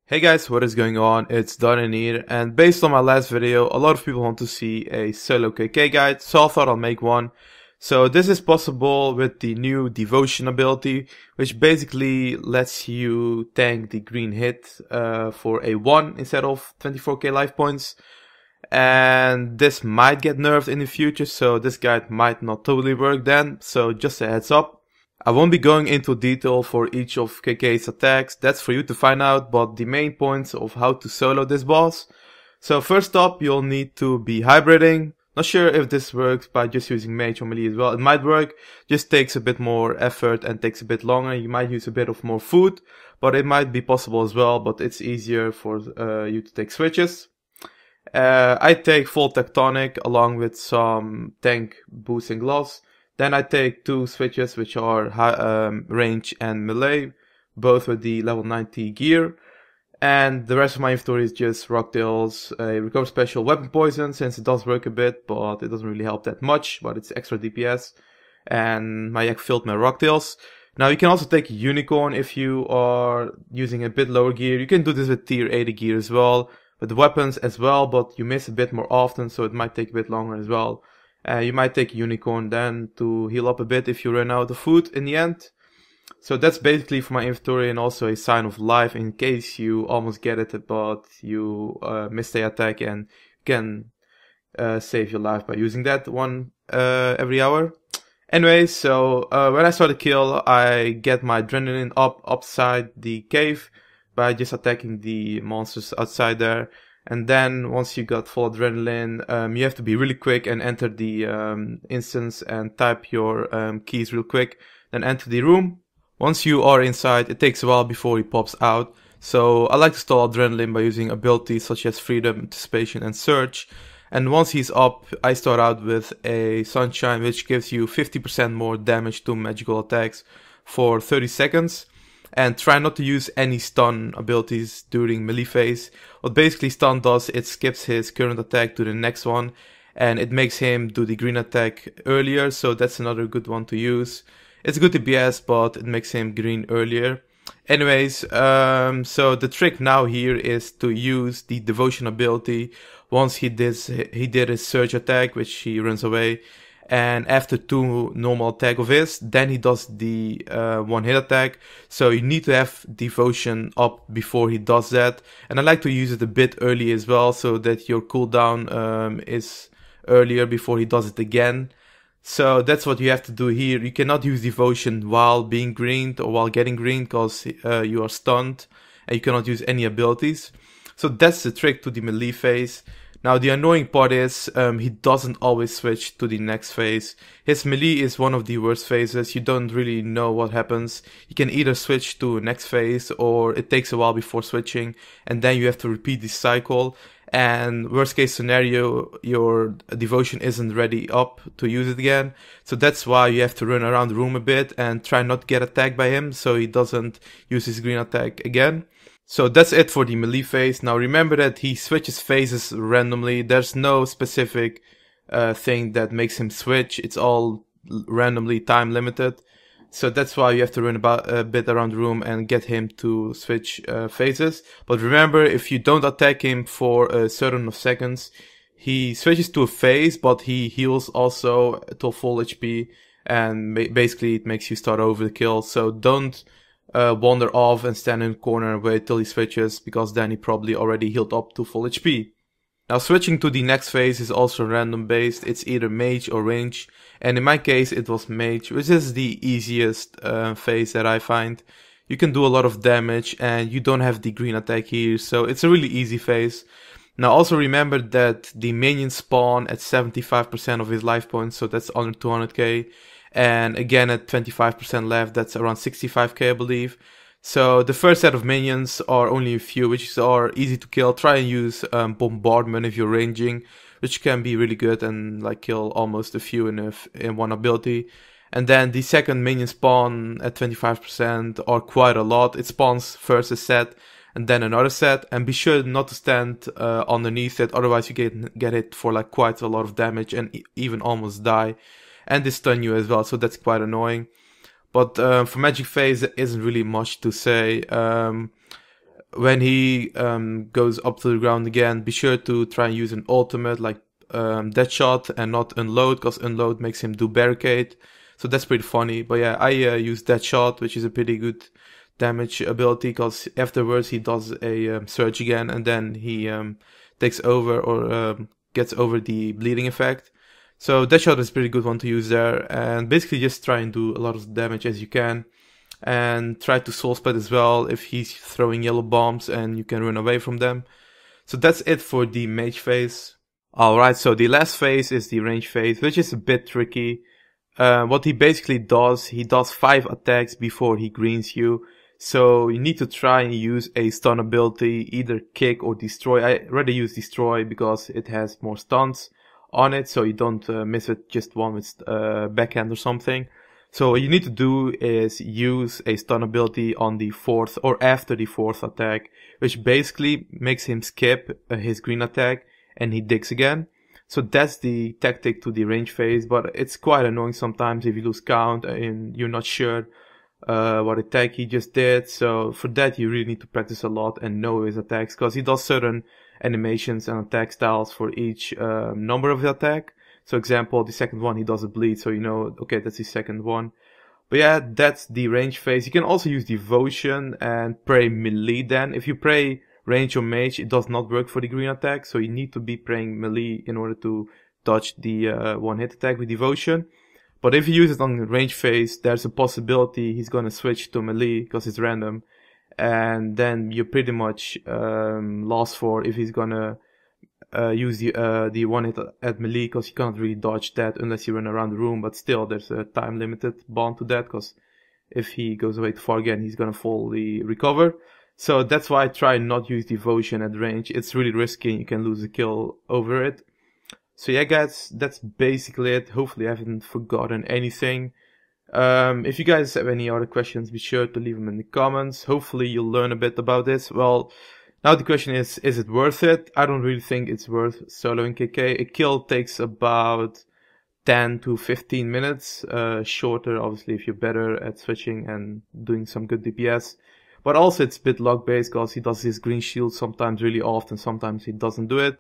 Hey guys, what is going on? It's Darren here, and based on my last video, a lot of people want to see a solo KK guide, so I thought I'll make one. So this is possible with the new Devotion ability, which basically lets you tank the green hit for a 1 instead of 24k life points. And this might get nerfed in the future, so this guide might not totally work then, so just a heads up. I won't be going into detail for each of KK's attacks, that's for you to find out, but the main points of how to solo this boss. So first up, you'll need to be hybriding. Not sure if this works by just using mage or melee as well. It might work, just takes a bit more effort and takes a bit longer. You might use a bit of more food, but it might be possible as well, but it's easier for you to take switches. I take full tectonic along with some tank boosting gloves. Then I take 2 switches which are high, range and melee, both with the level 90 gear. And the rest of my inventory is just rocktails, a recover special, weapon poison, since it does work a bit, but it doesn't really help that much, but it's extra DPS. And my yak filled my rocktails. Now you can also take unicorn if you are using a bit lower gear. You can do this with tier 80 gear as well, with the weapons as well, but you miss a bit more often, so it might take a bit longer as well. You might take unicorn then to heal up a bit if you run out of food in the end. So that's basically for my inventory, and also a sign of life in case you almost get it but you miss the attack and can save your life by using that one every hour. Anyway, so when I start a kill, I get my adrenaline up outside the cave by just attacking the monsters outside there. And then once you got full adrenaline, you have to be really quick and enter the instance and type your keys real quick. Then enter the room. Once you are inside, it takes a while before he pops out. So I like to stall adrenaline by using abilities such as Freedom, Anticipation and Search. And once he's up, I start out with a Sunshine, which gives you 50% more damage to magical attacks for 30 seconds. And try not to use any stun abilities during melee phase. What basically stun does, it skips his current attack to the next one, and it makes him do the green attack earlier, so that's another good one to use. It's good DPS, but it makes him green earlier. Anyways, so the trick now here is to use the Devotion ability. Once he did his Surge attack, which he runs away, and after 2 normal attack of his, then he does the 1-hit attack. So you need to have Devotion up before he does that. And I like to use it a bit early as well, so that your cooldown is earlier before he does it again. So that's what you have to do here. You cannot use Devotion while being greened or while getting greened, because you are stunned and you cannot use any abilities. So that's the trick to the melee phase. Now the annoying part is he doesn't always switch to the next phase. His melee is one of the worst phases. You don't really know what happens. You can either switch to next phase, or it takes a while before switching, and then you have to repeat this cycle. And worst case scenario, your Devotion isn't ready up to use it again. So that's why you have to run around the room a bit and try not to get attacked by him, so he doesn't use his green attack again. So that's it for the melee phase. Now remember that he switches phases randomly. There's no specific thing that makes him switch. It's all randomly time limited. So that's why you have to run about a bit around the room and get him to switch phases. But remember, if you don't attack him for a certain of seconds, he switches to a phase, but he heals also to full HP. And basically it makes you start over the kill. So don't wander off and stand in the corner and wait till he switches, because then he probably already healed up to full HP. Now switching to the next phase is also random based. It's either mage or range, and in my case it was mage, which is the easiest phase that I find. You can do a lot of damage and you don't have the green attack here, so it's a really easy phase. Now also remember that the minions spawn at 75% of his life points, so that's under 200k. And again, at 25% left, that's around 65k, I believe. So the first set of minions are only a few, which are easy to kill. Try and use bombardment if you're ranging, which can be really good and like kill almost a few in one ability. And then the second minion spawn at 25% or quite a lot. It spawns first a set and then another set. And be sure not to stand underneath it, otherwise you get hit for like quite a lot of damage and even almost die. And they stun you as well, so that's quite annoying. But for magic phase, there isn't really much to say. when he goes up to the ground again, be sure to try and use an ultimate like Deadshot and not Unload, because Unload makes him do Barricade. So that's pretty funny. But yeah, I use Deadshot, which is a pretty good damage ability, because afterwards he does a surge again, and then he takes over or gets over the bleeding effect. So Deadshot is a pretty good one to use there, and basically just try and do a lot of damage as you can. And try to soul split as well if he's throwing yellow bombs and you can run away from them. So that's it for the mage phase. Alright, so the last phase is the range phase, which is a bit tricky. What he basically does, he does 5 attacks before he greens you. So you need to try and use a stun ability, either kick or destroy. I rather use destroy because it has more stuns on it, so you don't miss it just one with backhand or something. So what you need to do is use a stun ability on the 4th or after the 4th attack, which basically makes him skip his green attack and he digs again. So that's the tactic to the range phase, but it's quite annoying sometimes if you lose count and you're not sure what attack he just did. So for that you really need to practice a lot and know his attacks, because he does certain animations and attack styles for each number of the attack. So example, the second one, he does a bleed, so you know, okay, that's the second one. But yeah, that's the range phase. You can also use Devotion and pray melee then. If you pray range or mage, it does not work for the green attack, so you need to be praying melee in order to dodge the one hit attack with Devotion. But if you use it on the range phase, there's a possibility he's gonna switch to melee, because it's random. And then you're pretty much lost for if he's gonna use the one hit at melee, because you can't really dodge that unless you run around the room. But still, there's a time limited bond to that, because if he goes away too far again, he's gonna fully recover. So that's why I try not use Devotion at range. It's really risky and you can lose a kill over it. So yeah guys, that's basically it. Hopefully I haven't forgotten anything. If you guys have any other questions, be sure to leave them in the comments. Hopefully you'll learn a bit about this. Well, now the question is it worth it? I don't really think it's worth soloing KK. A kill takes about 10 to 15 minutes. Shorter, obviously, if you're better at switching and doing some good DPS. But also it's a bit luck based, because he does his green shield sometimes really often, sometimes he doesn't do it.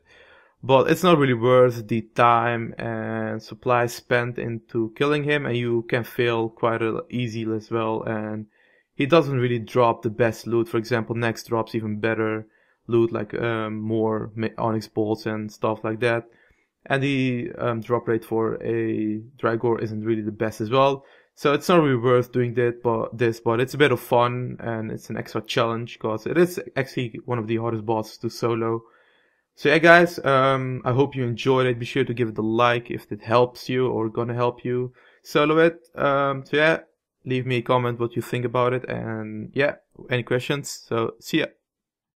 But it's not really worth the time and supply spent into killing him, and you can fail quite easy as well. And he doesn't really drop the best loot. For example, Nex drops even better loot, like more Onyx bolts and stuff like that. And the drop rate for a Drygore isn't really the best as well. So it's not really worth doing this, but it's a bit of fun and it's an extra challenge, because it is actually one of the hardest bosses to solo. So yeah guys, I hope you enjoyed it. Be sure to give it a like if it helps you or gonna help you solo it. So yeah, leave me a comment what you think about it, and yeah, any questions. So see ya.